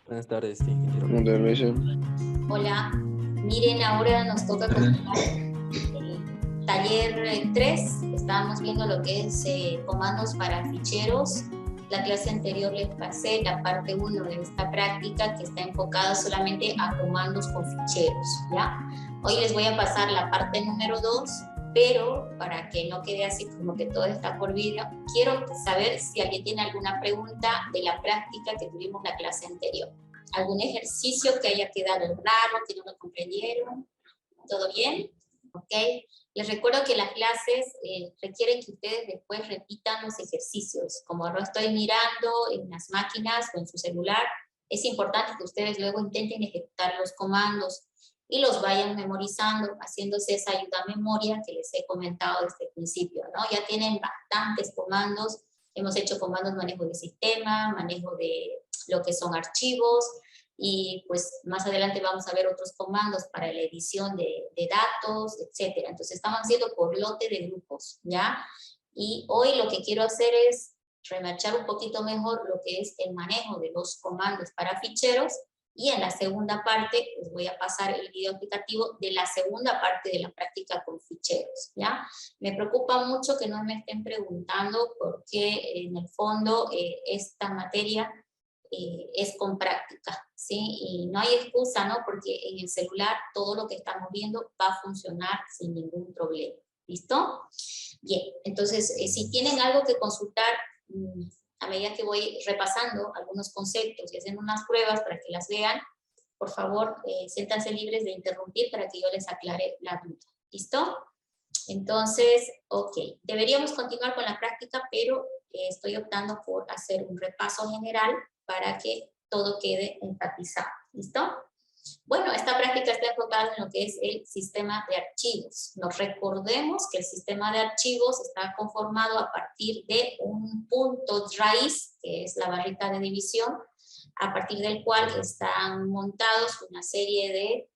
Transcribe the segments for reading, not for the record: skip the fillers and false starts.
Buenas tardes, ingeniero. Mundo de Mesa. Hola, miren, ahora nos toca continuar el taller 3. Estábamos viendo lo que es comandos para ficheros. La clase anterior les pasé la parte 1 de esta práctica que está enfocada solamente a comandos con ficheros, ¿ya? Hoy les voy a pasar la parte número 2, pero para que no quede así como que todo está por vídeo, quiero saber si alguien tiene alguna pregunta de la práctica que tuvimos la clase anterior. ¿Algún ejercicio que haya quedado raro, que no lo comprendieron? ¿Todo bien? ¿Ok? Les recuerdo que las clases requieren que ustedes después repitan los ejercicios. Como no estoy mirando en las máquinas o en su celular, es importante que ustedes luego intenten ejecutar los comandos y los vayan memorizando, haciéndose esa ayuda a memoria que les he comentado desde el principio, ¿no? Ya tienen bastantes comandos. Hemos hecho comandos manejo de sistema, manejo de lo que son archivos, y pues más adelante vamos a ver otros comandos para la edición de datos, etcétera. Entonces estamos haciendo por lote de grupos, ¿ya? Y hoy lo que quiero hacer es remachar un poquito mejor lo que es el manejo de los comandos para ficheros, y en la segunda parte les voy a pasar el video explicativo de la segunda parte de la práctica con ficheros, ¿ya? Me preocupa mucho que no me estén preguntando porque en el fondo esta materia es con práctica, ¿sí? Y no hay excusa, ¿no? Porque en el celular todo lo que estamos viendo va a funcionar sin ningún problema. ¿Listo? Bien, entonces si tienen algo que consultar a medida que voy repasando algunos conceptos y haciendo unas pruebas para que las vean, por favor, siéntanse libres de interrumpir para que yo les aclare la duda. ¿Listo? Entonces, ok, deberíamos continuar con la práctica, pero estoy optando por hacer un repaso general para que todo quede enfatizado. ¿Listo? Bueno, esta práctica está enfocada en lo que es el sistema de archivos. Nos recordemos que el sistema de archivos está conformado a partir de un punto raíz, que es la barrita de división, a partir del cual están montados una serie de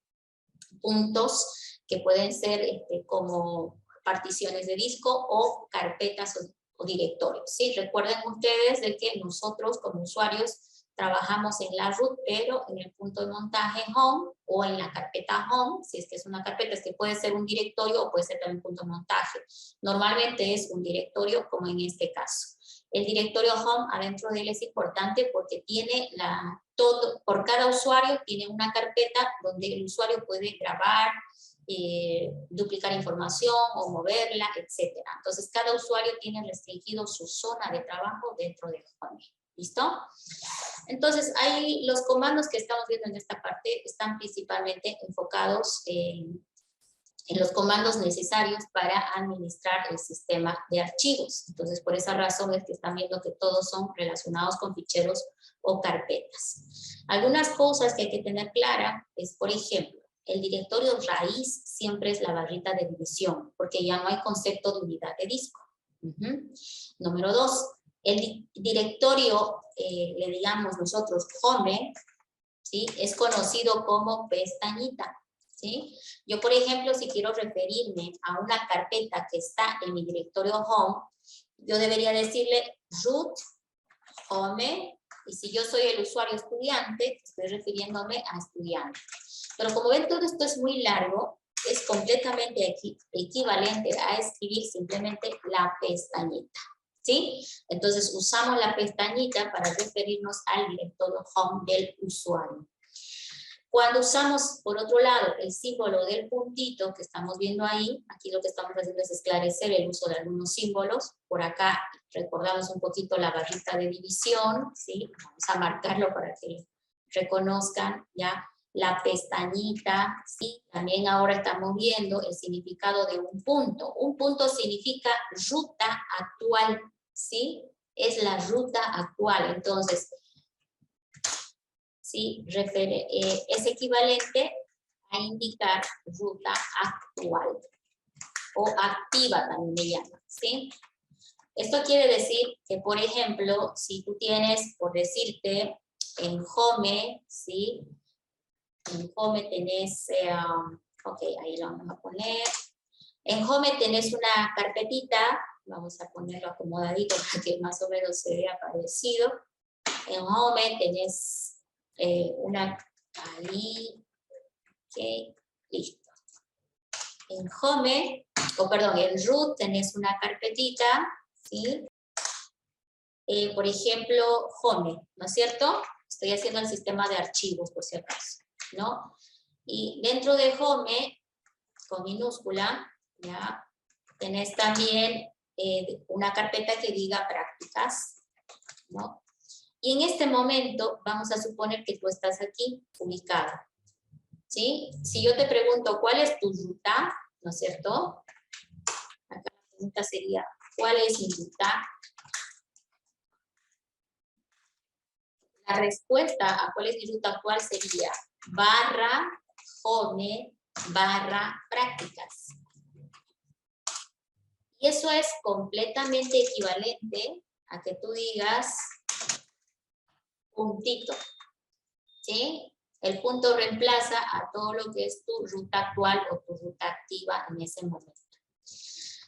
puntos que pueden ser como particiones de disco o carpetas o directorios, ¿sí? Recuerden ustedes de que nosotros como usuarios trabajamos en la root, pero en el punto de montaje home o en la carpeta home, si es que es una carpeta, es que puede ser un directorio o puede ser también un punto de montaje. Normalmente es un directorio como en este caso. El directorio home adentro de él es importante porque tiene por cada usuario tiene una carpeta donde el usuario puede grabar, duplicar información o moverla, etc. Entonces cada usuario tiene restringido su zona de trabajo dentro del home. ¿Listo? Entonces, los comandos que estamos viendo en esta parte están principalmente enfocados en los comandos necesarios para administrar el sistema de archivos. Entonces, por esa razón es que están viendo que todos son relacionados con ficheros o carpetas. Algunas cosas que hay que tener clara es, por ejemplo, el directorio raíz siempre es la barrita de división, porque ya no hay concepto de unidad de disco. Número 2, el directorio, le digamos nosotros home, ¿sí? Es conocido como pestañita, ¿sí? Yo, por ejemplo, si quiero referirme a una carpeta que está en mi directorio home, yo debería decirle root home, y si yo soy el usuario estudiante, estoy refiriéndome a estudiante. Pero como ven, todo esto es muy largo, es completamente equivalente a escribir simplemente la pestañita, ¿sí? Entonces usamos la pestañita para referirnos al directorio home del usuario. Cuando usamos, por otro lado, el símbolo del puntito que estamos viendo ahí, aquí lo que estamos haciendo es esclarecer el uso de algunos símbolos. Por acá recordamos un poquito la barrita de división, ¿sí? Vamos a marcarlo para que reconozcan ya la pestañita, ¿sí? También ahora estamos viendo el significado de un punto. Un punto significa ruta actual, ¿sí? Es la ruta actual. Entonces, ¿sí? Es equivalente a indicar ruta actual o activa también me llama, ¿sí? Esto quiere decir que, por ejemplo, si tú tienes, por decirte, en home, ¿sí? En home tenés, ok, ahí lo vamos a poner. En home tenés una carpetita, vamos a ponerlo acomodadito para que más o menos se vea parecido. En home tenés una ahí, ok, listo. En home, en root tenés una carpetita, ¿sí? Por ejemplo, home, ¿no es cierto? Estoy haciendo el sistema de archivos, por si acaso, ¿no? Y dentro de home, con minúscula, ya, tenés también una carpeta que diga prácticas, ¿no? Y en este momento vamos a suponer que tú estás aquí ubicado, ¿sí? Si yo te pregunto cuál es tu ruta, ¿no es cierto? Acá la pregunta sería, ¿cuál es mi ruta? La respuesta a cuál es mi ruta actual sería /home /prácticas. Y eso es completamente equivalente a que tú digas puntito, ¿sí? El punto reemplaza a todo lo que es tu ruta actual o tu ruta activa en ese momento.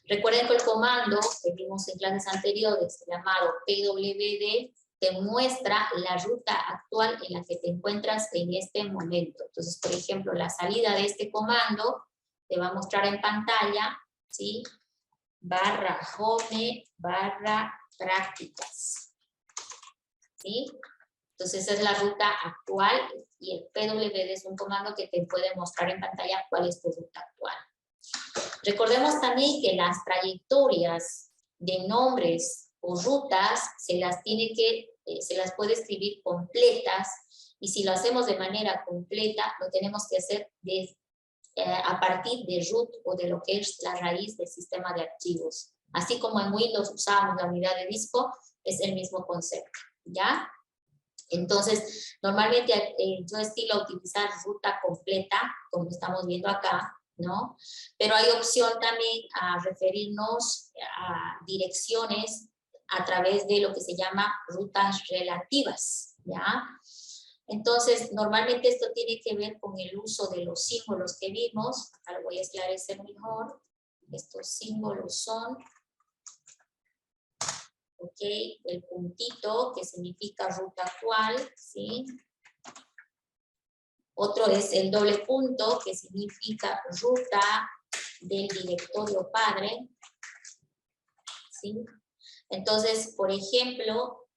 Recuerden que el comando que vimos en clases anteriores, llamado pwd, te muestra la ruta actual en la que te encuentras en este momento. Entonces, por ejemplo, la salida de este comando te va a mostrar en pantalla, ¿sí? /home /prácticas, ¿sí? Entonces esa es la ruta actual y el pwd es un comando que te puede mostrar en pantalla cuál es tu ruta actual. Recordemos también que las trayectorias de nombres o rutas se las puede escribir completas, y si lo hacemos de manera completa lo tenemos que hacer a partir de root o de lo que es la raíz del sistema de archivos. Así como en Windows usamos la unidad de disco, es el mismo concepto, ¿ya? Entonces, normalmente yo estilo a utilizar ruta completa, como estamos viendo acá, ¿no? Pero hay opción también a referirnos a direcciones a través de lo que se llama rutas relativas, ¿ya? Entonces, normalmente esto tiene que ver con el uso de los símbolos que vimos. Acá lo voy a esclarecer mejor. Estos símbolos son, ok, el puntito, que significa ruta actual, ¿sí? Otro es el doble punto, que significa ruta del directorio padre, ¿sí? Entonces, por ejemplo,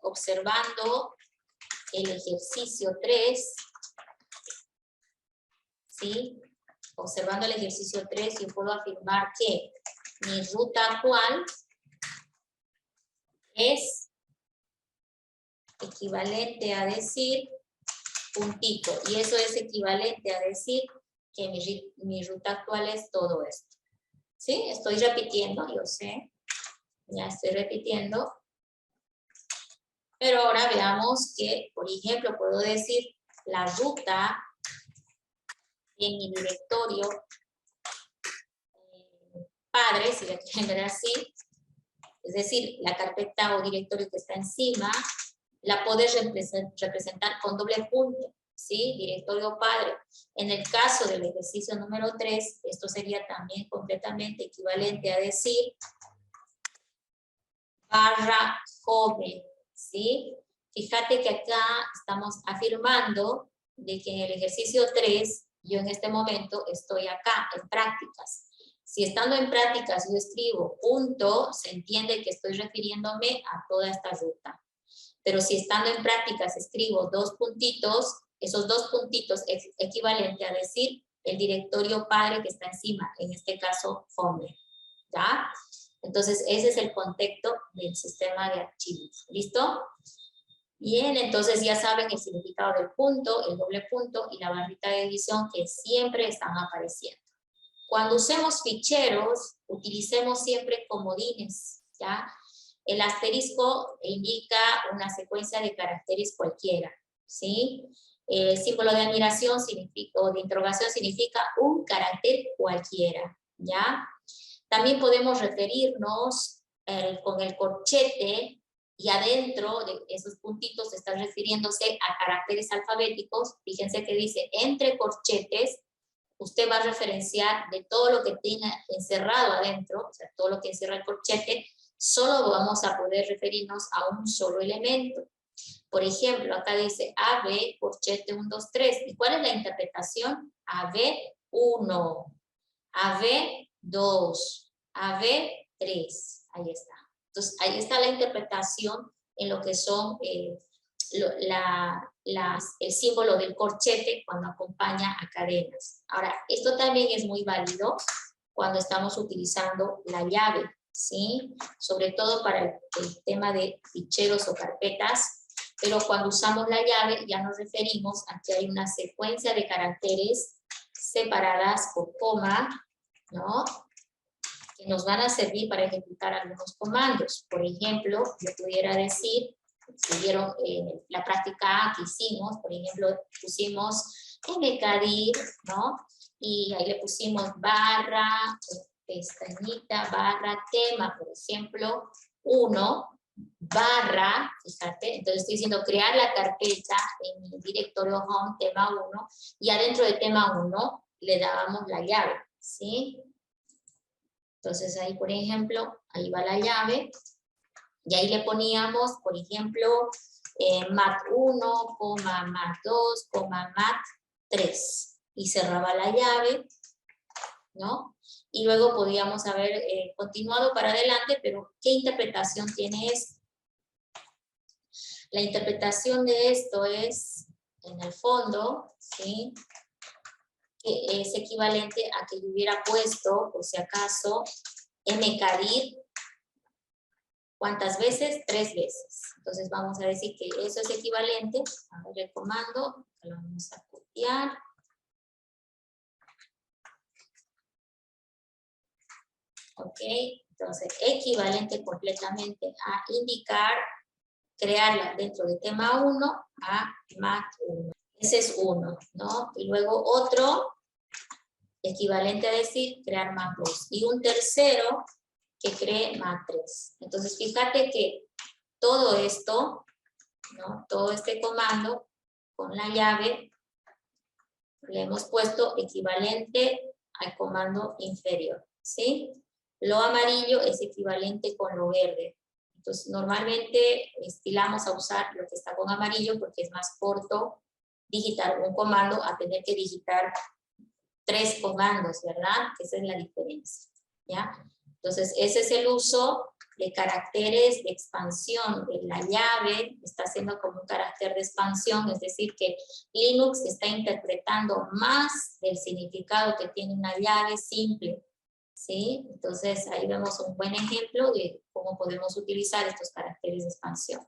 observando el ejercicio 3, ¿sí? Observando el ejercicio 3, yo puedo afirmar que mi ruta actual es equivalente a decir puntito, y eso es equivalente a decir que mi ruta actual es todo esto. ¿Sí? Estoy repitiendo, yo sé, ya estoy repitiendo, pero ahora veamos que, por ejemplo, puedo decir la ruta en mi directorio padre, si la quieren ver así, es decir, la carpeta o directorio que está encima, la puedes representar con doble punto, ¿sí? Directorio padre. En el caso del ejercicio número 3, esto sería también completamente equivalente a decir /home, ¿sí? Fíjate que acá estamos afirmando de que en el ejercicio 3, yo en este momento estoy acá, en prácticas. Si estando en prácticas yo escribo punto, se entiende que estoy refiriéndome a toda esta ruta. Pero si estando en prácticas escribo dos puntitos, esos dos puntitos es equivalente a decir el directorio padre que está encima, en este caso home, ¿ya? Entonces ese es el contexto del sistema de archivos, ¿listo? Bien, entonces ya saben el significado del punto, el doble punto y la barrita de división que siempre están apareciendo. Cuando usemos ficheros, utilicemos siempre comodines, ¿ya? El asterisco indica una secuencia de caracteres cualquiera, ¿sí? El símbolo de admiración significa, o de interrogación significa un carácter cualquiera, ¿ya? También podemos referirnos con el corchete, y adentro de esos puntitos están refiriéndose a caracteres alfabéticos. Fíjense que dice entre corchetes. Usted va a referenciar de todo lo que tenga encerrado adentro, o sea, todo lo que encierra el corchete, solo vamos a poder referirnos a un solo elemento. Por ejemplo, acá dice AB, corchete 1, 2, 3. ¿Y cuál es la interpretación? AB1, AB2, AB3. Ahí está. Entonces, ahí está la interpretación en lo que son el símbolo del corchete cuando acompaña a cadenas. Ahora, esto también es muy válido cuando estamos utilizando la llave, ¿sí? Sobre todo para el tema de ficheros o carpetas, pero cuando usamos la llave ya nos referimos a que hay una secuencia de caracteres separadas por coma, ¿no? Que nos van a servir para ejecutar algunos comandos. Por ejemplo, yo pudiera decir, si vieron la práctica A que hicimos, por ejemplo, pusimos mkdir, ¿no? Y ahí le pusimos barra, pestañita, barra, tema, por ejemplo, 1, barra, fíjate, entonces estoy diciendo crear la carpeta en mi directorio home, tema 1, y adentro de tema 1 le dábamos la llave, ¿sí? Entonces ahí, por ejemplo, ahí va la llave, y ahí le poníamos, por ejemplo, mat1, mat2, mat3, y cerraba la llave, ¿no? Y luego podíamos haber continuado para adelante, pero ¿qué interpretación tiene esto? La interpretación de esto es, en el fondo, ¿sí? Que es equivalente a que yo hubiera puesto, por si acaso, mkdir, ¿cuántas veces? 3 veces. Entonces vamos a decir que eso es equivalente, a ver el comando, lo vamos a copiar. Ok, entonces equivalente completamente a indicar, crearla dentro de tema 1 a mat1. Ese es uno, ¿no? Y luego otro, equivalente a decir crear mat2. Y un tercero que cree mat3. Entonces fíjate que todo esto, ¿no? Todo este comando con la llave le hemos puesto equivalente al comando inferior, ¿sí? Lo amarillo es equivalente con lo verde. Entonces, normalmente estilamos a usar lo que está con amarillo porque es más corto digitar un comando a tener que digitar 3 comandos, ¿verdad? Esa es la diferencia, ¿ya? Entonces, ese es el uso de caracteres de expansión. La llave está haciendo como un carácter de expansión, es decir, que Linux está interpretando más del significado que tiene una llave simple, ¿sí? Entonces, ahí vemos un buen ejemplo de cómo podemos utilizar estos caracteres de expansión.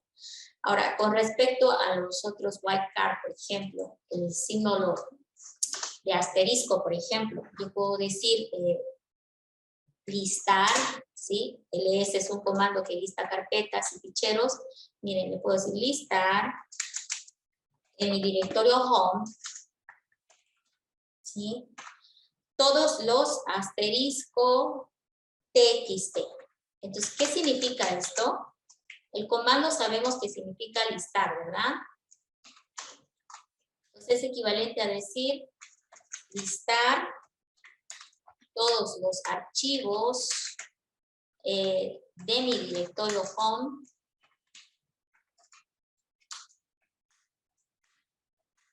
Ahora, con respecto a los otros wildcard, por ejemplo, el signo de asterisco, por ejemplo, yo puedo decir listar, ¿sí? ls es un comando que lista carpetas y ficheros. Miren, le puedo decir listar en mi directorio home, ¿sí? Todos los asterisco txt. Entonces, ¿qué significa esto? El comando sabemos que significa listar, ¿verdad? Entonces es equivalente a decir listar todos los archivos de mi directorio home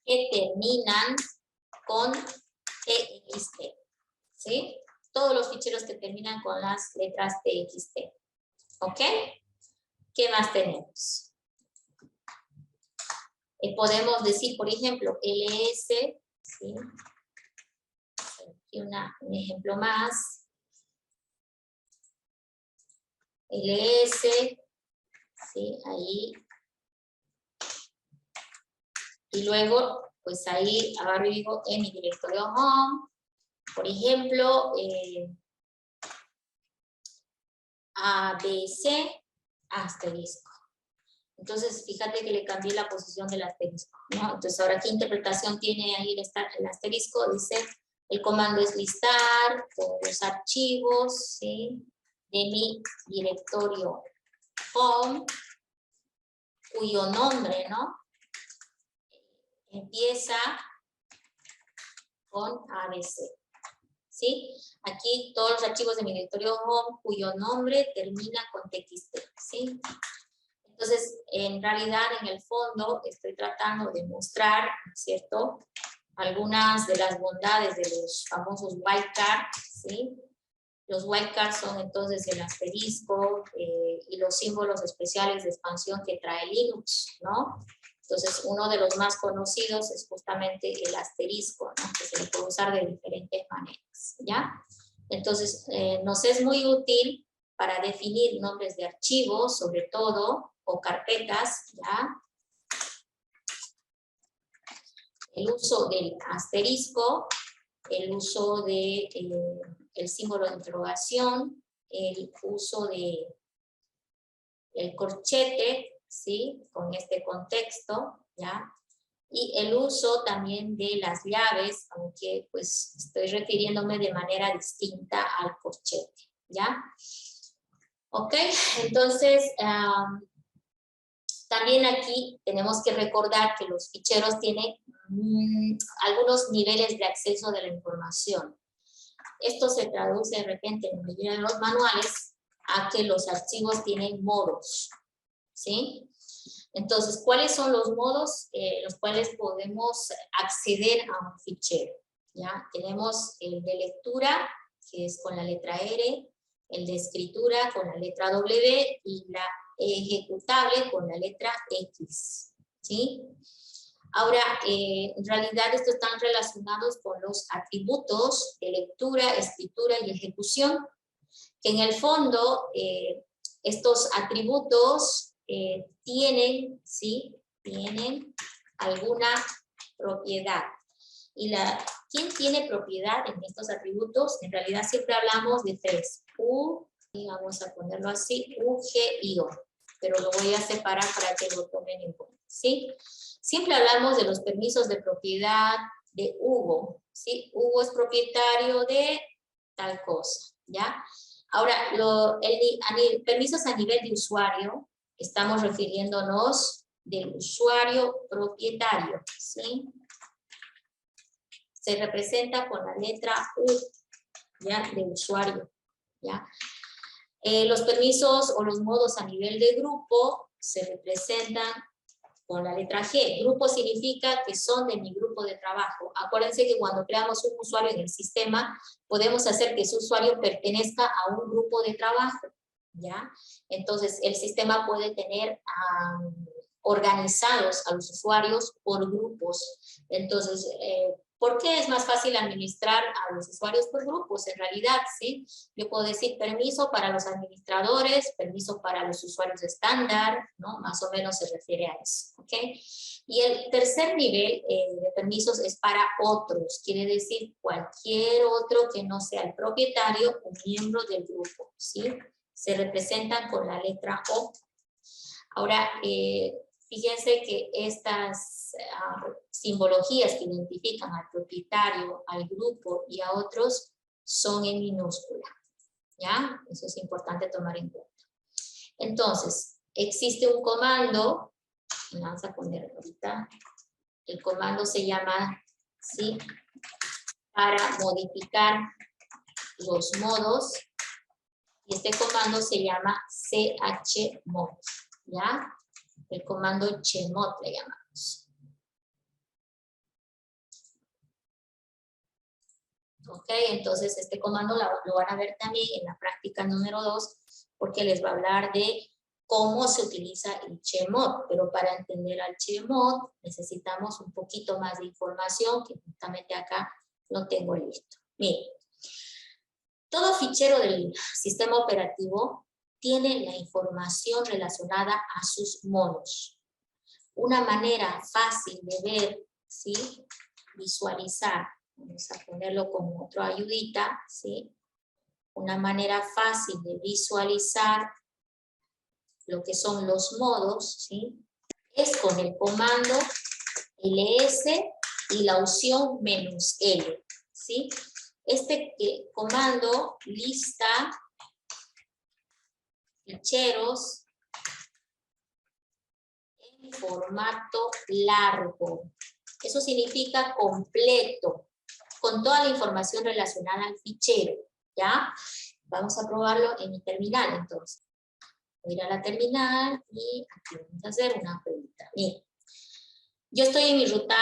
que terminan con txt, ¿sí? Todos los ficheros que terminan con las letras txt, ¿ok? ¿Qué más tenemos? Podemos decir, por ejemplo, ls, ¿sí? Aquí un ejemplo más. ls, ¿sí? Ahí. Y luego, pues ahí agarro y digo en mi directorio home, por ejemplo, ABC asterisco. Entonces, fíjate que le cambié la posición del asterisco, ¿no? Entonces, ahora, ¿qué interpretación tiene ahí el asterisco? Dice, el comando es listar todos los archivos, ¿sí? De mi directorio home, cuyo nombre, ¿no? Empieza con ABC, ¿sí? Aquí todos los archivos de mi directorio home, cuyo nombre termina con txt, ¿sí? Entonces, en realidad, en el fondo, estoy tratando de mostrar, ¿no es cierto?, algunas de las bondades de los famosos wildcards, ¿sí? Los wildcards son entonces el asterisco y los símbolos especiales de expansión que trae Linux, ¿no? Entonces, uno de los más conocidos es justamente el asterisco, ¿no? Que se le puede usar de diferentes maneras, ¿ya? Entonces, nos es muy útil para definir nombres de archivos, sobre todo, o carpetas, ¿ya? El uso del asterisco, el uso de el símbolo de interrogación, el uso de el corchete, ¿sí? Con este contexto, ¿ya? Y el uso también de las llaves, aunque pues estoy refiriéndome de manera distinta al corchete, ¿ya? Ok, entonces también aquí tenemos que recordar que los ficheros tienen algunos niveles de acceso de la información. Esto se traduce de repente en la mayoría de los manuales a que los archivos tienen modos, ¿sí? Entonces, ¿cuáles son los modos los cuales podemos acceder a un fichero? ¿Ya? Tenemos el de lectura, que es con la letra R, el de escritura con la letra W y la ejecutable con la letra X, ¿sí? Ahora, en realidad estos están relacionados con los atributos de lectura, escritura y ejecución, que en el fondo estos atributos tienen, ¿sí? Tienen alguna propiedad. Y ¿quién tiene propiedad en estos atributos? En realidad siempre hablamos de tres. U, y vamos a ponerlo así, U, G y O. Pero lo voy a separar para que lo tomen en cuenta, ¿sí? Siempre hablamos de los permisos de propiedad de Hugo, ¿sí? Hugo es propietario de tal cosa, ¿ya? Ahora, permisos a nivel de usuario, estamos refiriéndonos del usuario propietario, ¿sí? Se representa con la letra U, ¿ya? De usuario, ¿ya? Los permisos o los modos a nivel de grupo se representan con la letra G. Grupo significa que son de mi grupo de trabajo. Acuérdense que cuando creamos un usuario en el sistema, podemos hacer que ese usuario pertenezca a un grupo de trabajo, ¿ya? Entonces, el sistema puede tener organizados a los usuarios por grupos. Entonces, ¿por qué es más fácil administrar a los usuarios por grupos? En realidad, ¿sí? Yo puedo decir permiso para los administradores, permiso para los usuarios estándar, ¿no? Más o menos se refiere a eso, ¿ok? Y el tercer nivel de permisos es para otros, quiere decir cualquier otro que no sea el propietario o miembro del grupo, ¿sí? Se representan con la letra O. Ahora, fíjense que estas simbologías que identifican al propietario, al grupo y a otros son en minúscula, ¿ya? Eso es importante tomar en cuenta. Entonces, existe un comando, vamos a poner ahorita, el comando se llama, ¿sí? Para modificar los modos, y este comando se llama chmod, ¿ya? El comando chmod le llamamos. Ok, entonces este comando lo van a ver también en la práctica número 2, porque les va a hablar de cómo se utiliza el chmod, pero para entender al chmod necesitamos un poquito más de información, que justamente acá lo tengo listo. Miren, todo fichero del sistema operativo tiene la información relacionada a sus modos. Una manera fácil de ver, ¿sí? Visualizar, vamos a ponerlo como otra ayudita, ¿sí? Una manera fácil de visualizar lo que son los modos, ¿sí? Es con el comando ls y la opción "-l", ¿sí? Este comando lista ficheros en formato largo. Eso significa completo, con toda la información relacionada al fichero, ¿ya? Vamos a probarlo en mi terminal, entonces. Voy a ir a la terminal y aquí vamos a hacer una pregunta. Miren, yo estoy en mi ruta,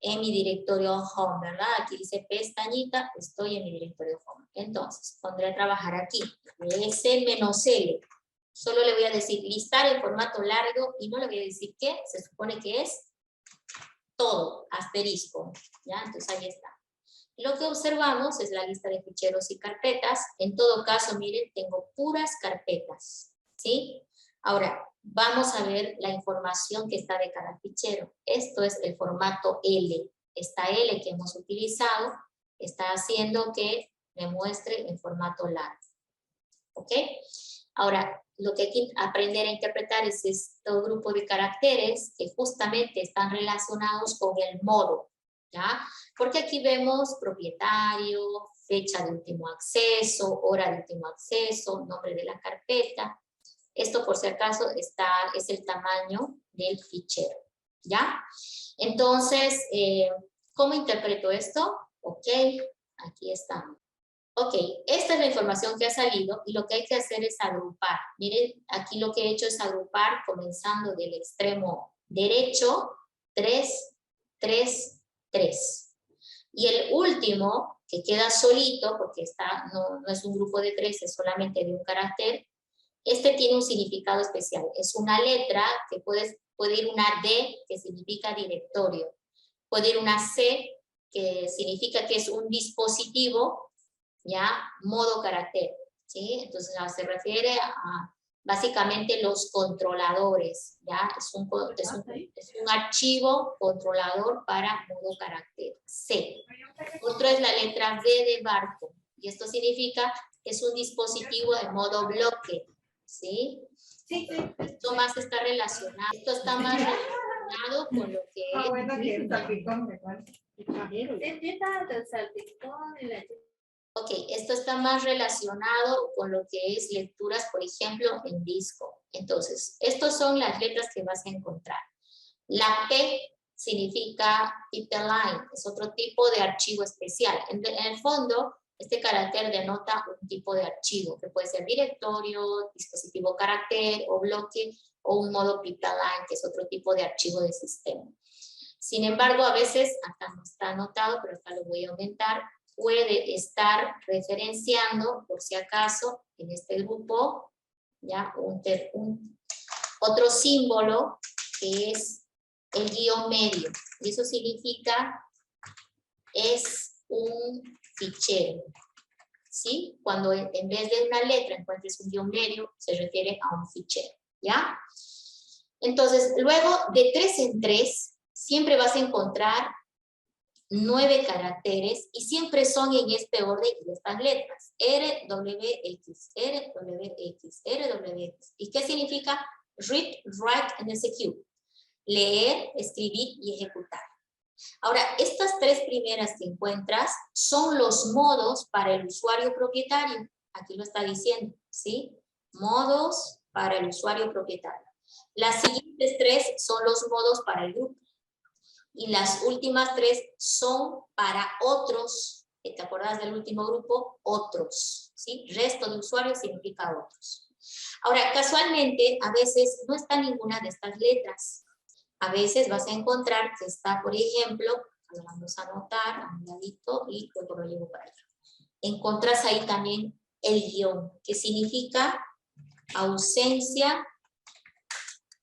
en mi directorio home, ¿verdad? Aquí dice pestañita, estoy en mi directorio home. Entonces, pondré a trabajar aquí. S-L. Solo le voy a decir listar en formato largo y no le voy a decir qué, se supone que es todo, asterisco. ¿Ya? Entonces ahí está. Lo que observamos es la lista de ficheros y carpetas. En todo caso, miren, tengo puras carpetas, ¿sí? Ahora, vamos a ver la información que está de cada fichero. Esto es el formato L. Esta L que hemos utilizado está haciendo que me muestre en formato largo. ¿Ok? Ahora, lo que hay que aprender a interpretar es este grupo de caracteres que justamente están relacionados con el modo, ¿ya? Porque aquí vemos propietario, fecha de último acceso, hora de último acceso, nombre de la carpeta. Esto, por si acaso, es el tamaño del fichero, ¿ya? Entonces, ¿cómo interpreto esto? Ok, aquí estamos. Ok, esta es la información que ha salido y lo que hay que hacer es agrupar. Miren, aquí lo que he hecho es agrupar comenzando del extremo derecho, 3, 3, 3. Y el último, que queda solito, porque no es un grupo de 3, es solamente de un carácter, este tiene un significado especial. Es una letra que puede ir una D, que significa directorio. Puede ir una C, que significa que es un dispositivo, ¿ya? Modo carácter, ¿sí? Entonces se refiere a básicamente los controladores, ¿ya? Es un archivo controlador para modo carácter C. Otro es la letra B de barco, y esto significa que es un dispositivo de modo bloque, ¿sí? Sí. Esto más está relacionado, esto está más relacionado con lo que es... bueno, que el salpicón, ¿verdad? Ok, esto está más relacionado con lo que es lecturas, por ejemplo, en disco. Entonces, estas son las letras que vas a encontrar. La P significa Pipeline, es otro tipo de archivo especial. En el fondo, este carácter denota un tipo de archivo, que puede ser directorio, dispositivo carácter o bloque, o un modo Pipeline, que es otro tipo de archivo de sistema. Sin embargo, a veces, acá no está anotado, pero acá lo voy a aumentar, puede estar referenciando, por si acaso, en este grupo, ya otro símbolo que es el guión medio. Y eso significa es un fichero, ¿sí? Cuando en vez de una letra encuentres un guión medio, se refiere a un fichero, ¿ya? Entonces, luego de 3 en 3, siempre vas a encontrar 9 caracteres y siempre son en este orden y estas letras. R, W, X, R, W, X, R, W, X. ¿Y qué significa? Read, write and execute. Leer, escribir y ejecutar. Ahora, estas 3 primeras que encuentras son los modos para el usuario propietario. Aquí lo está diciendo, ¿sí? Modos para el usuario propietario. Las siguientes 3 son los modos para el grupo. Y las últimas 3 son para otros. ¿Te acuerdas del último grupo? Otros, ¿sí? Resto de usuarios significa otros. Ahora, casualmente, a veces no está ninguna de estas letras. A veces vas a encontrar que está, por ejemplo, lo vamos a anotar a un ladito y luego lo llevo para allá. Encontrás ahí también el guión, que significa ausencia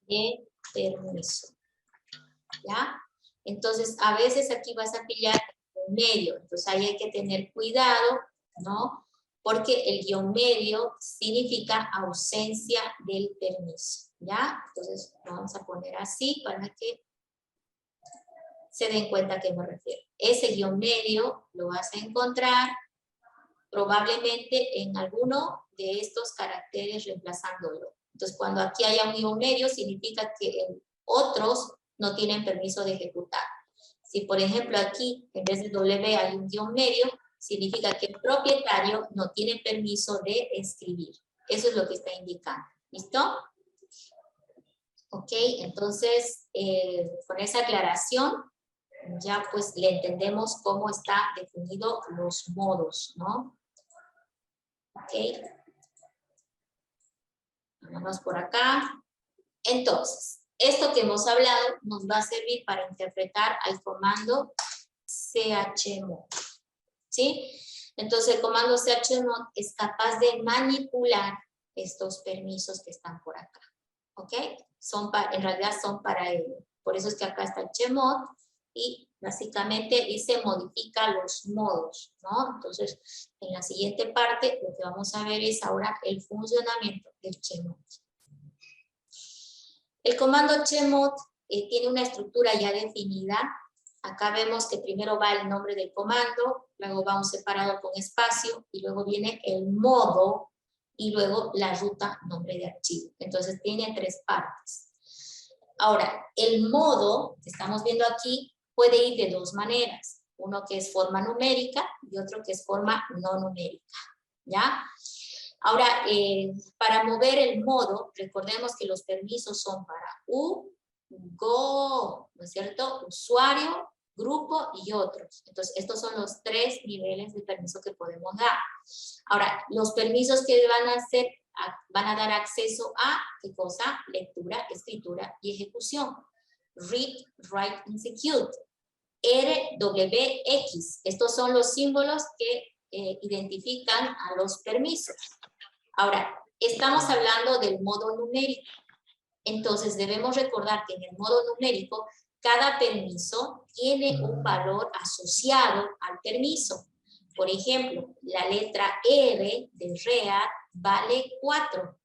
de permiso. ¿Ya? Entonces, a veces aquí vas a pillar el medio, entonces ahí hay que tener cuidado, ¿no? Porque el guión medio significa ausencia del permiso, ¿ya? Entonces, lo vamos a poner así para que se den cuenta a qué me refiero. Ese guión medio lo vas a encontrar probablemente en alguno de estos caracteres reemplazándolo. Entonces, cuando aquí haya un guión medio, significa que en otros no tienen permiso de ejecutar. Si, por ejemplo, aquí en vez de W hay un guión medio, significa que el propietario no tiene permiso de escribir. Eso es lo que está indicando. ¿Listo? Ok, entonces, con esa aclaración, ya pues le entendemos cómo está definido los modos, ¿no? Ok. Vamos por acá. Entonces, esto que hemos hablado nos va a servir para interpretar al comando chmod, ¿sí? Entonces, el comando chmod es capaz de manipular estos permisos que están por acá, ¿ok? En realidad son para ello. Por eso es que acá está el chmod y básicamente dice modifica los modos, ¿no? Entonces, en la siguiente parte lo que vamos a ver es ahora el funcionamiento del chmod. El comando chmod tiene una estructura ya definida. Acá vemos que primero va el nombre del comando, luego va un separado con espacio, y luego viene el modo, y luego la ruta, nombre de archivo. Entonces tiene 3 partes. Ahora, el modo que estamos viendo aquí puede ir de 2 maneras. Uno que es forma numérica y otro que es forma no numérica, ¿ya? Ahora, para mover el modo, recordemos que los permisos son para Go, ¿no es cierto? Usuario, grupo y otros. Entonces, estos son los 3 niveles de permiso que podemos dar. Ahora, los permisos que van a dar acceso a, ¿qué cosa? Lectura, escritura y ejecución. Read, write, execute. RWX. Estos son los símbolos que identifican a los permisos. Ahora, estamos hablando del modo numérico. Entonces, debemos recordar que en el modo numérico, cada permiso tiene un valor asociado al permiso. Por ejemplo, la letra R de read vale 4.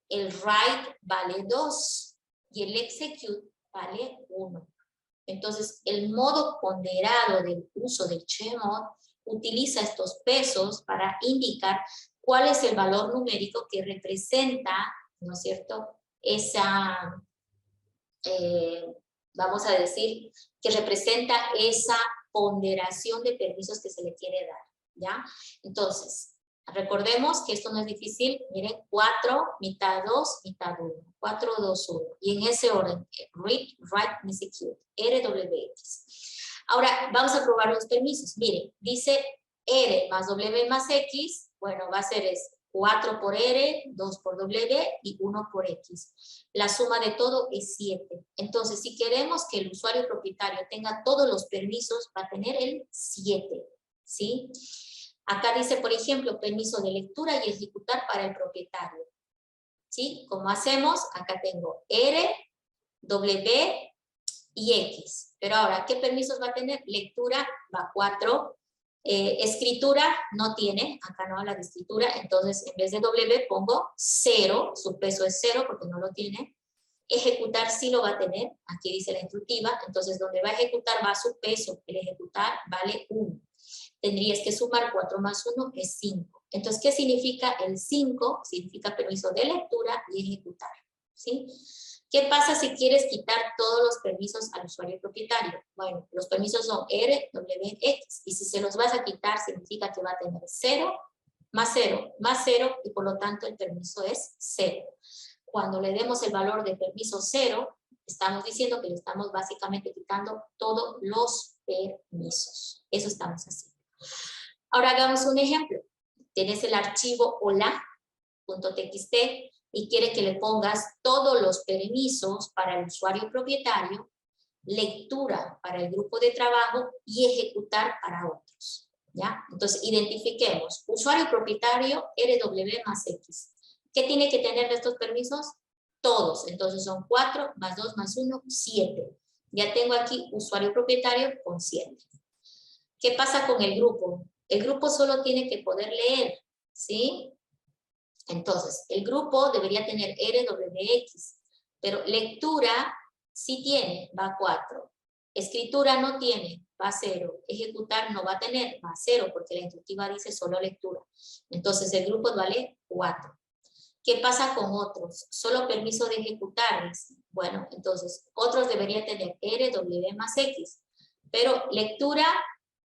El write vale 2. Y el execute vale 1. Entonces, el modo ponderado del uso del chmod utiliza estos pesos para indicar cuál es el valor numérico que representa, ¿no es cierto?, esa, vamos a decir, que representa esa ponderación de permisos que se le quiere dar, ¿ya? Entonces, recordemos que esto no es difícil, miren, 4, mitad 2, mitad 1, 4, 2, 1, y en ese orden, read, write, execute, RWX. Ahora, vamos a probar los permisos. Miren, dice R más W más X, bueno, va a ser 4 por R, 2 por W y 1 por X. La suma de todo es 7. Entonces, si queremos que el usuario propietario tenga todos los permisos, va a tener el 7, ¿sí? Acá dice, por ejemplo, permiso de lectura y ejecutar para el propietario, ¿sí? ¿Cómo hacemos? Acá tengo R, W y X. Pero ahora, ¿qué permisos va a tener? Lectura va 4. Escritura no tiene, acá no habla de escritura, entonces en vez de W pongo 0, su peso es 0 porque no lo tiene. Ejecutar sí lo va a tener, aquí dice la instructiva, entonces donde va a ejecutar va su peso, el ejecutar vale 1. Tendrías que sumar 4 más 1 es 5. Entonces, ¿qué significa el 5? Significa permiso de lectura y ejecutar, ¿sí? ¿Qué pasa si quieres quitar todos los permisos al usuario propietario? Bueno, los permisos son R, W, X, y si se los vas a quitar significa que va a tener 0, más 0, más 0, y por lo tanto el permiso es 0. Cuando le demos el valor de permiso 0, estamos diciendo que le estamos básicamente quitando todos los permisos. Eso estamos haciendo. Ahora hagamos un ejemplo. Tienes el archivo hola.txt y quiere que le pongas todos los permisos para el usuario propietario, lectura para el grupo de trabajo y ejecutar para otros, ¿ya? Entonces, identifiquemos, usuario propietario, RW más X. ¿Qué tiene que tener de estos permisos? Todos, entonces son 4 más 2 más 1, 7. Ya tengo aquí usuario propietario con 7. ¿Qué pasa con el grupo? El grupo solo tiene que poder leer, ¿sí? Entonces, el grupo debería tener RWX, pero lectura sí tiene, va 4. Escritura no tiene, va 0. Ejecutar no va a tener, va 0, porque la instructiva dice solo lectura. Entonces, el grupo vale 4. ¿Qué pasa con otros? Solo permiso de ejecutar. Bueno, entonces, otros deberían tener RW más X, pero lectura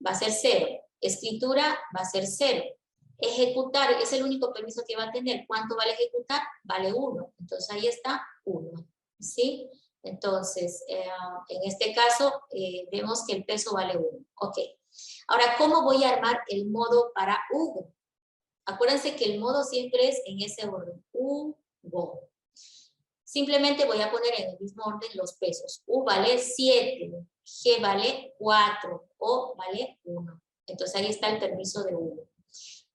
va a ser 0. Escritura va a ser 0. Ejecutar es el único permiso que va a tener. ¿Cuánto vale ejecutar? Vale 1. Entonces ahí está 1. ¿Sí? Entonces, en este caso, vemos que el peso vale 1. Ok. Ahora, ¿cómo voy a armar el modo para Hugo? Acuérdense que el modo siempre es en ese orden. Go. Simplemente voy a poner en el mismo orden los pesos. U vale 7, G vale 4, O vale 1. Entonces ahí está el permiso de 1.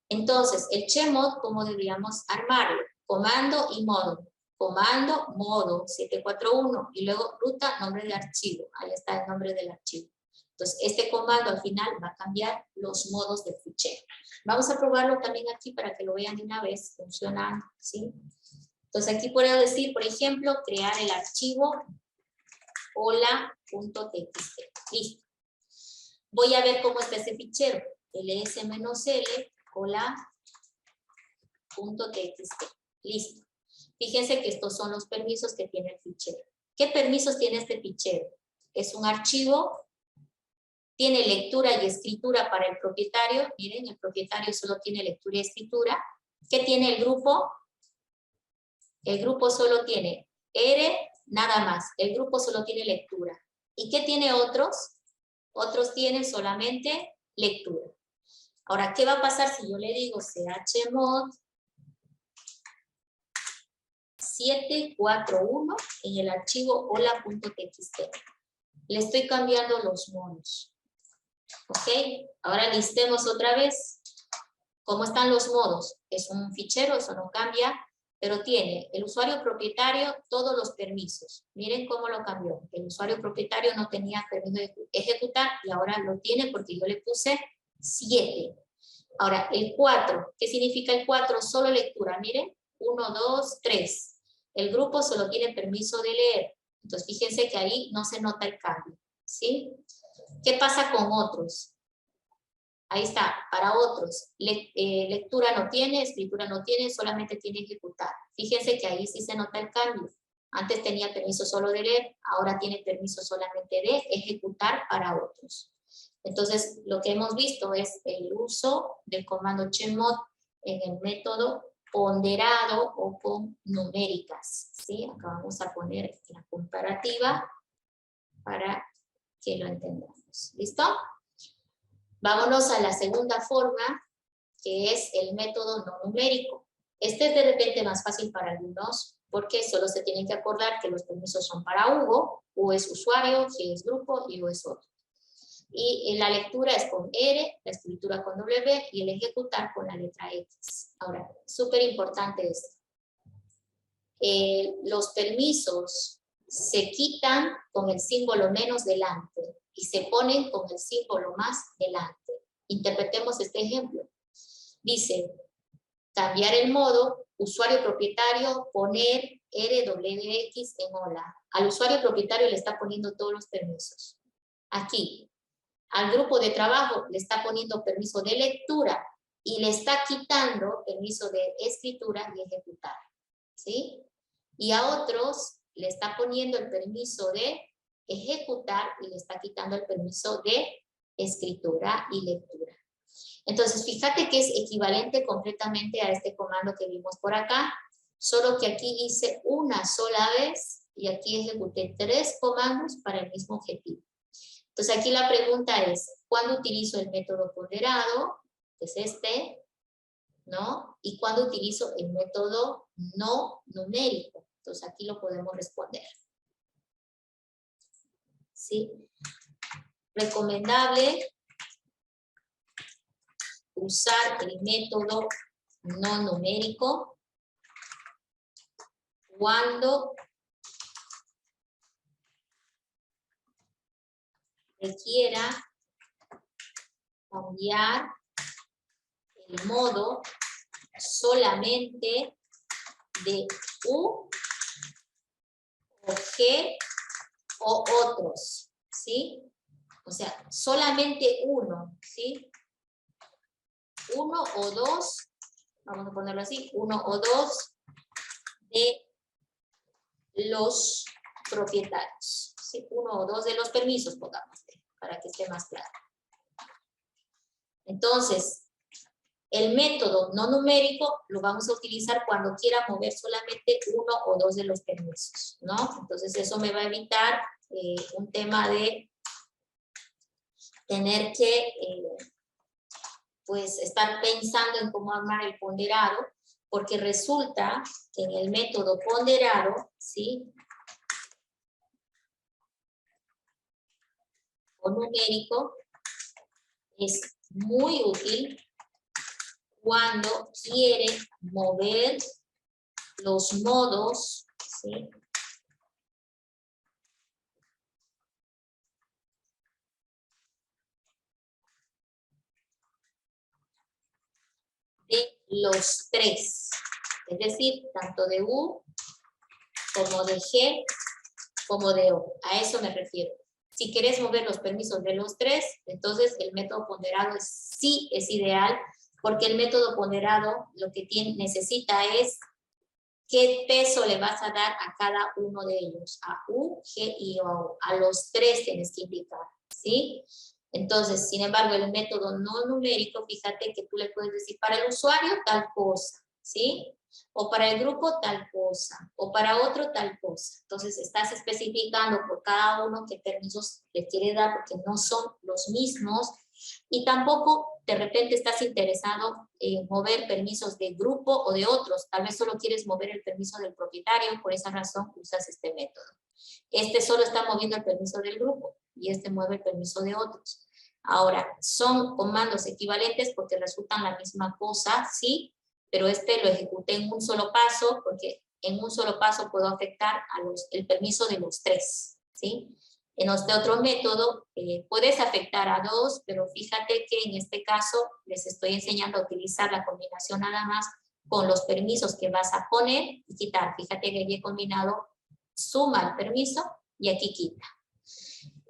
Entonces, el chmod, ¿cómo deberíamos armarlo? Comando y modo. Comando, modo, 741. Y luego ruta, nombre de archivo. Ahí está el nombre del archivo. Entonces, este comando al final va a cambiar los modos del fichero. Vamos a probarlo también aquí para que lo vean de una vez funcionando, ¿sí? Entonces, aquí puedo decir, por ejemplo, crear el archivo hola.txt. Listo. Voy a ver cómo está ese fichero. ls-l hola.txt. Listo. Fíjense que estos son los permisos que tiene el fichero. ¿Qué permisos tiene este fichero? Es un archivo, tiene lectura y escritura para el propietario. Miren, el propietario solo tiene lectura y escritura. ¿Qué tiene el grupo? El grupo solo tiene R, nada más. El grupo solo tiene lectura. ¿Y qué tiene otros? Otros tienen solamente lectura. Ahora, ¿qué va a pasar si yo le digo chmod 741 en el archivo hola.txt? Le estoy cambiando los modos. ¿Ok? Ahora listemos otra vez. ¿Cómo están los modos? Es un fichero, eso no cambia, pero tiene el usuario propietario todos los permisos. Miren cómo lo cambió. El usuario propietario no tenía permiso de ejecutar y ahora lo tiene porque yo le puse 7. Ahora, el 4. ¿Qué significa el 4? Solo lectura. Miren, 1, 2, 3. El grupo solo tiene permiso de leer. Entonces, fíjense que ahí no se nota el cambio, ¿sí? ¿Qué pasa con otros? Ahí está, para otros. Lectura no tiene, escritura no tiene, solamente tiene ejecutar. Fíjense que ahí sí se nota el cambio. Antes tenía permiso solo de leer, ahora tiene permiso solamente de ejecutar para otros. Entonces, lo que hemos visto es el uso del comando chmod en el método ponderado o con numéricas, ¿sí? Acá vamos a poner la comparativa para que lo entendamos. ¿Listo? Vámonos a la segunda forma, que es el método no numérico. Este es de repente más fácil para algunos, porque solo se tienen que acordar que los permisos son para Hugo, U es usuario, G es grupo y U es otro. Y la lectura es con R, la escritura con W y el ejecutar con la letra X. Ahora, súper importante esto. Los permisos se quitan con el símbolo menos delante y se ponen con el símbolo más delante. Interpretemos este ejemplo. Dice, cambiar el modo, usuario propietario, poner RWX en hola. Al usuario propietario le está poniendo todos los permisos. Aquí, al grupo de trabajo le está poniendo permiso de lectura y le está quitando permiso de escritura y ejecutar. ¿Sí? Y a otros le está poniendo el permiso de ejecutar y le está quitando el permiso de escritura y lectura. Entonces, fíjate que es equivalente completamente a este comando que vimos por acá, solo que aquí hice una sola vez y aquí ejecuté 3 comandos para el mismo objetivo. Entonces, aquí la pregunta es, ¿cuándo utilizo el método ponderado? Que es este, ¿no? ¿Y cuándo utilizo el método no numérico? Entonces, aquí lo podemos responder. ¿Sí? Recomendable usar el método no numérico cuando requiera cambiar el modo solamente de U o G o otros, ¿sí? O sea, solamente uno, ¿sí? Uno o dos, vamos a ponerlo así, uno o dos de los propietarios, ¿sí? Uno o dos de los permisos, pongamos, para que esté más claro. Entonces, el método no numérico lo vamos a utilizar cuando quiera mover solamente uno o dos de los permisos, ¿no? Entonces, eso me va a evitar un tema de tener que pues estar pensando en cómo armar el ponderado, porque resulta que en el método ponderado, ¿sí? O numérico, es muy útil cuando quiere mover los modos, ¿sí? De los tres, es decir, tanto de U como de G como de O, a eso me refiero. Si quieres mover los permisos de los tres, entonces el método ponderado sí es ideal, porque el método ponderado lo que necesita es qué peso le vas a dar a cada uno de ellos, a U, G y O, a los tres tienes que indicar, ¿sí? Entonces, sin embargo, el método no numérico, fíjate que tú le puedes decir para el usuario tal cosa, ¿sí? O para el grupo tal cosa, o para otro tal cosa. Entonces, estás especificando por cada uno qué permisos le quiere dar, porque no son los mismos, y tampoco de repente estás interesado en mover permisos de grupo o de otros, tal vez solo quieres mover el permiso del propietario, por esa razón usas este método. Este solo está moviendo el permiso del grupo y este mueve el permiso de otros. Ahora, son comandos equivalentes porque resultan la misma cosa, sí, pero este lo ejecuté en un solo paso porque en un solo paso puedo afectar el permiso de los tres, ¿sí? En este otro método puedes afectar a dos, pero fíjate que en este caso les estoy enseñando a utilizar la combinación nada más con los permisos que vas a poner y quitar. Fíjate que aquí he combinado suma el permiso y aquí quita.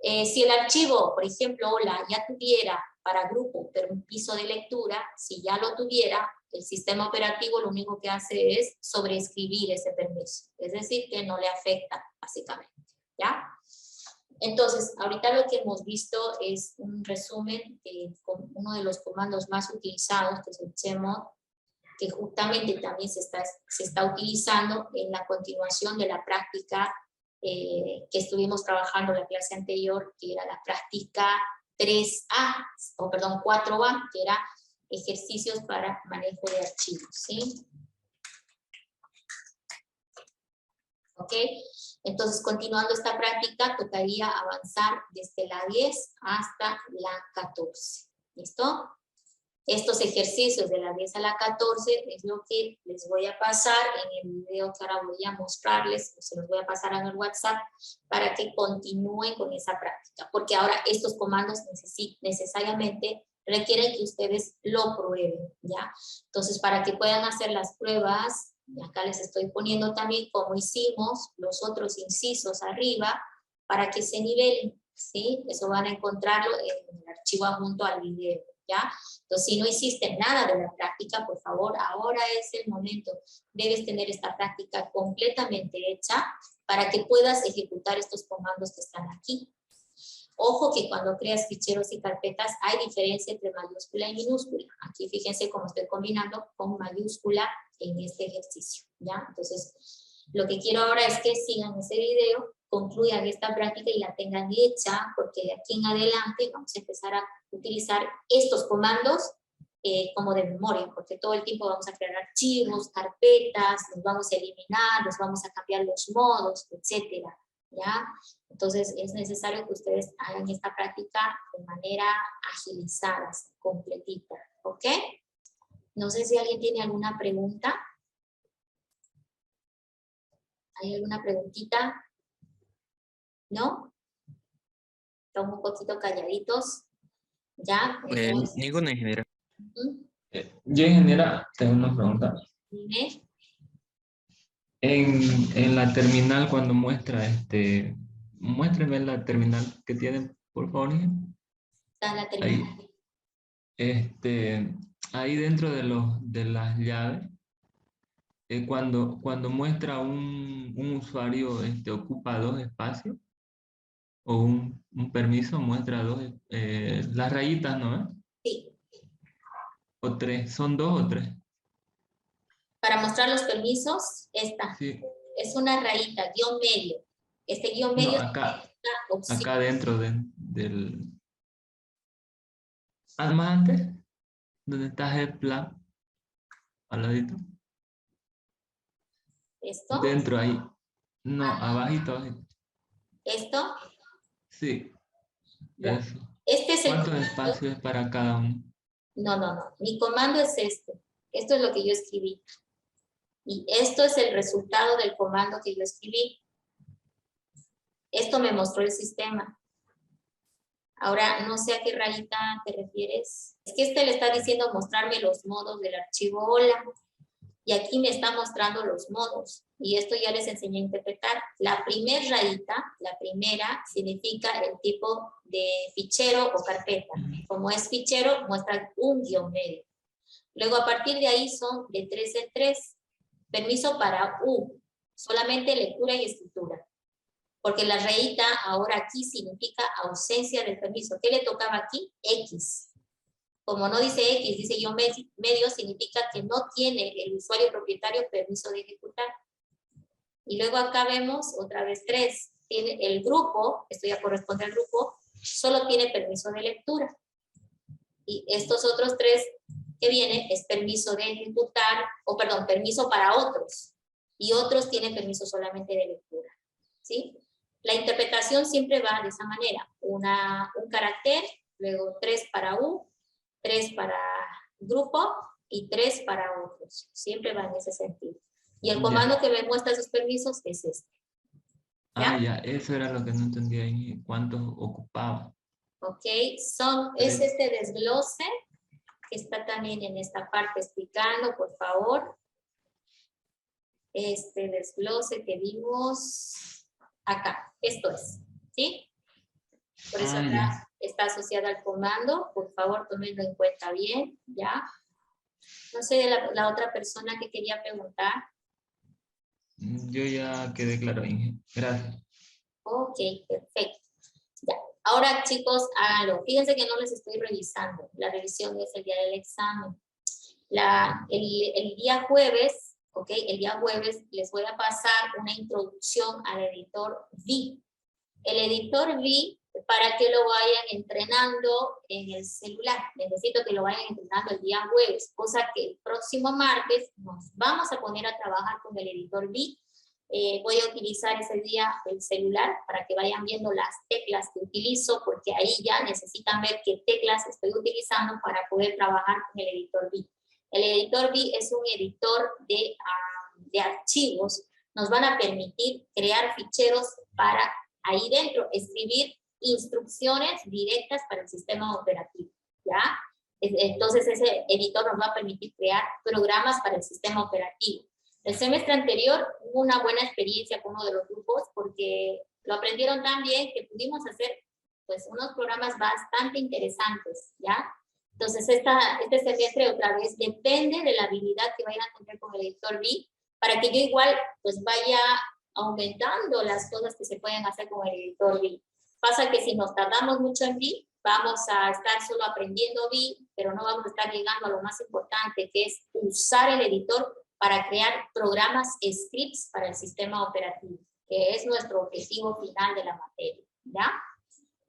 Si el archivo, por ejemplo, hola, ya tuviera para grupo permiso de lectura, si ya lo tuviera, el sistema operativo lo único que hace es sobreescribir ese permiso. Es decir, que no le afecta, básicamente. ¿Ya? Entonces, ahorita lo que hemos visto es un resumen de uno de los comandos más utilizados, que es el chmod, que justamente también se está utilizando en la continuación de la práctica que estuvimos trabajando en la clase anterior, que era la práctica 3A, o perdón, 4A, que era ejercicios para manejo de archivos, ¿sí? ¿Ok? Entonces, continuando esta práctica, tocaría avanzar desde la 10 hasta la 14. ¿Listo? Estos ejercicios de la 10 a la 14 es lo que les voy a pasar en el video que ahora voy a mostrarles, o se los voy a pasar en el WhatsApp para que continúen con esa práctica, porque ahora estos comandos necesariamente requieren que ustedes lo prueben, ¿ya? Entonces, para que puedan hacer las pruebas, y acá les estoy poniendo también como hicimos los otros incisos arriba, para que se nivelen, ¿sí? Eso van a encontrarlo en el archivo adjunto al video, ¿ya? Entonces, si no hiciste nada de la práctica, por favor, ahora es el momento. Debes tener esta práctica completamente hecha para que puedas ejecutar estos comandos que están aquí. Ojo que cuando creas ficheros y carpetas hay diferencia entre mayúscula y minúscula. Aquí fíjense cómo estoy combinando con mayúscula en este ejercicio, ¿ya? Entonces, lo que quiero ahora es que sigan ese video, concluyan esta práctica y la tengan hecha, porque de aquí en adelante vamos a empezar a utilizar estos comandos como de memoria, porque todo el tiempo vamos a crear archivos, carpetas, los vamos a eliminar, los vamos a cambiar los modos, etcétera, ¿ya? Entonces es necesario que ustedes hagan esta práctica de manera agilizada, completita, ¿ok? No sé si alguien tiene alguna pregunta. ¿Hay alguna preguntita? ¿No? Estamos un poquito calladitos. ¿Ya? Entonces, Ninguna ingeniera. Yo, ingeniera, tengo una pregunta. dime. En la terminal, cuando muestra, muéstreme la terminal que tiene, por favor, ingeniera. Está la terminal. Ahí dentro de las llaves, cuando muestra un usuario, ocupa dos espacios, o un permiso muestra dos, las rayitas, ¿no? Sí. O tres, ¿son dos o tres? Para mostrar los permisos, esta. Sí. Es una rayita, guión medio. Este guión No, medio acá, es una opción. acá dentro del... Ah, más antes, donde está el plan, al ladito. ¿Esto? Dentro ahí. No, abajito, abajito. ¿Esto? Sí, Ya. eso. Este es el ¿Cuántos comando. espacios es para cada uno? No. Mi comando es este. Esto es lo que yo escribí. Y esto es el resultado del comando que yo escribí. Esto me mostró el sistema. Ahora, no sé a qué rayita te refieres. Es que este le está diciendo mostrarme los modos del archivo hola. Y aquí me está mostrando los modos. Y esto ya les enseñé a interpretar. La primera rayita, la primera, significa el tipo de fichero o carpeta. Como es fichero, muestra un guión medio. Luego, a partir de ahí son de 3 en 3. Permiso para U, solamente lectura y escritura. Porque la rayita ahora aquí significa ausencia del permiso. ¿Qué le tocaba aquí? X. Como no dice X, dice guión medio, significa que no tiene el usuario propietario permiso de ejecutar. Y luego acá vemos otra vez 3. Tiene el grupo, esto ya corresponde al grupo, solo tiene permiso de lectura. Y estos otros 3 que vienen es permiso de ejecutar, o perdón, permiso para otros. Y otros tienen permiso solamente de lectura. ¿Sí? La interpretación siempre va de esa manera. Un carácter, luego 3 para U, 3 para grupo y 3 para otros. Siempre va en ese sentido. Y el comando que me muestra esos permisos es este. ¿Ya? Ya, eso era lo que no entendía ahí. ¿Cuántos ocupaba? Ok, es este desglose que está también en esta parte explicando, por favor. Este desglose que vimos acá. Esto es, ¿sí? Por eso acá está asociado al comando. Por favor, tómenlo en cuenta bien, ¿ya? No sé, la otra persona que quería preguntar. Yo ya quedé claro, Inge. Gracias. Ok, perfecto. Ya. Ahora, chicos, háganlo. Fíjense que no les estoy revisando. La revisión es el día del examen. El día jueves, ok, el día jueves les voy a pasar una introducción al editor V. El editor V, para que lo vayan entrenando en el celular. Necesito que lo vayan entrenando el día jueves, cosa que el próximo martes nos vamos a poner a trabajar con el editor V. Voy a utilizar ese día el celular para que vayan viendo las teclas que utilizo, porque ahí ya necesitan ver qué teclas estoy utilizando para poder trabajar con el editor V. El editor V es un editor de archivos. Nos van a permitir crear ficheros para ahí dentro escribir instrucciones directas para el sistema operativo, ¿ya? Entonces ese editor nos va a permitir crear programas para el sistema operativo. El semestre anterior hubo una buena experiencia con uno de los grupos porque lo aprendieron tan bien que pudimos hacer pues unos programas bastante interesantes, ¿ya? Entonces este semestre otra vez depende de la habilidad que vayan a tener con el editor V para que yo igual pues vaya aumentando las cosas que se pueden hacer con el editor V. Pasa que si nos tardamos mucho en V, vamos a estar solo aprendiendo V, pero no vamos a estar llegando a lo más importante, que es usar el editor para crear programas, scripts para el sistema operativo, que es nuestro objetivo final de la materia, ¿ya?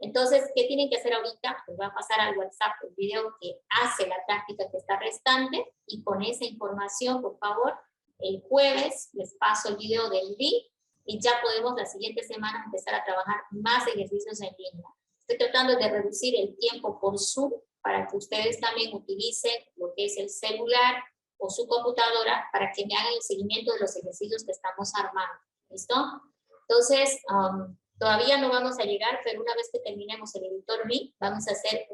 Entonces, ¿qué tienen que hacer ahorita? Les voy a pasar al WhatsApp el video que hace la práctica que está restante, y con esa información, por favor, el jueves les paso el video del V y ya podemos la siguiente semana empezar a trabajar más ejercicios en línea. Estoy tratando de reducir el tiempo por Zoom para que ustedes también utilicen lo que es el celular o su computadora para que me hagan el seguimiento de los ejercicios que estamos armando. ¿Listo? Entonces, todavía no vamos a llegar, pero una vez que terminemos el editor V, vamos a hacer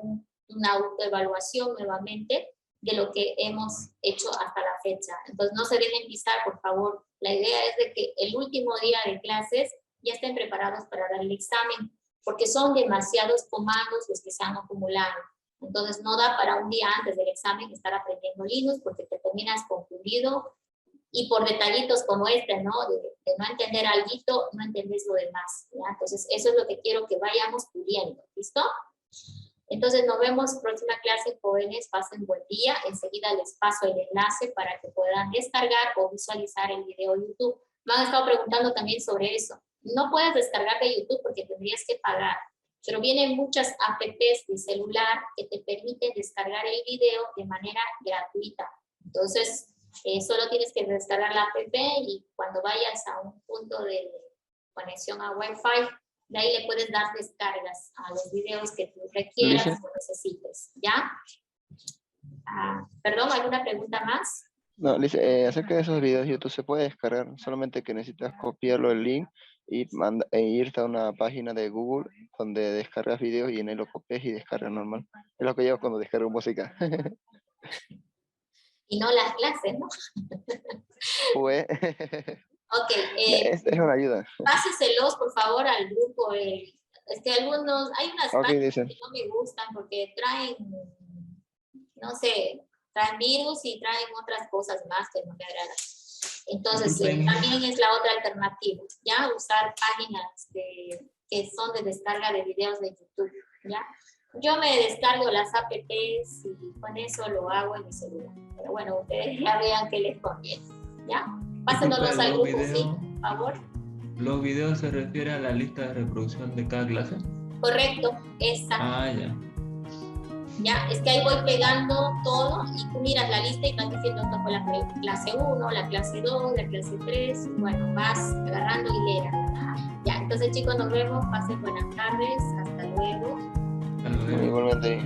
una autoevaluación nuevamente de lo que hemos hecho hasta la fecha. Entonces, no se dejen pisar, por favor. La idea es de que el último día de clases ya estén preparados para dar el examen, porque son demasiados comandos los que se han acumulado. Entonces, no da para un día antes del examen estar aprendiendo Linux, porque te terminas confundido, y por detallitos como este, ¿no? De no entender algo, no entendés lo demás, ¿ya? Entonces, eso es lo que quiero que vayamos pudiendo, ¿listo? Entonces, nos vemos próxima clase, jóvenes, pasen buen día. Enseguida les paso el enlace para que puedan descargar o visualizar el video de YouTube. Me han estado preguntando también sobre eso. No puedes descargar de YouTube porque tendrías que pagar, pero vienen muchas apps de celular que te permiten descargar el video de manera gratuita. Entonces, Solo tienes que descargar la app y cuando vayas a un punto de conexión a Wi-Fi, de ahí le puedes dar descargas a los videos que tú requieras Alicia. o necesites, ¿ya? Perdón, ¿alguna pregunta más? No, Alicia, acerca de esos videos YouTube se puede descargar, solamente que necesitas copiarlo el link y irte a una página de Google donde descargas videos y en él lo copias y descargas normal. Es lo que llevo cuando descargo música. Y no las clases, ¿no? Pues, Ok, es una ayuda. páseselos por favor al grupo. Algunos, hay unas Ok, páginas dicen. que no me gustan porque traen, no sé, traen virus y traen otras cosas más que no me agradan. Entonces, también es la otra alternativa, ¿ya? Usar páginas que son de descarga de videos de YouTube, ¿ya? Yo me descargo las apps y con eso lo hago en mi celular. Pero bueno, ustedes ya vean que les conviene, ¿ya? Pásenos al grupo, sí, por favor. ¿Los videos se refiere a la lista de reproducción de cada clase? Correcto, esa. Ah, ya. Ya, es que ahí voy pegando todo y tú miras la lista y vas diciendo esto fue la clase 1, la clase 2, la clase 3, bueno, vas agarrando hilera. Ya, entonces chicos, nos vemos, pasen buenas tardes, hasta luego. Hasta luego. Igualmente.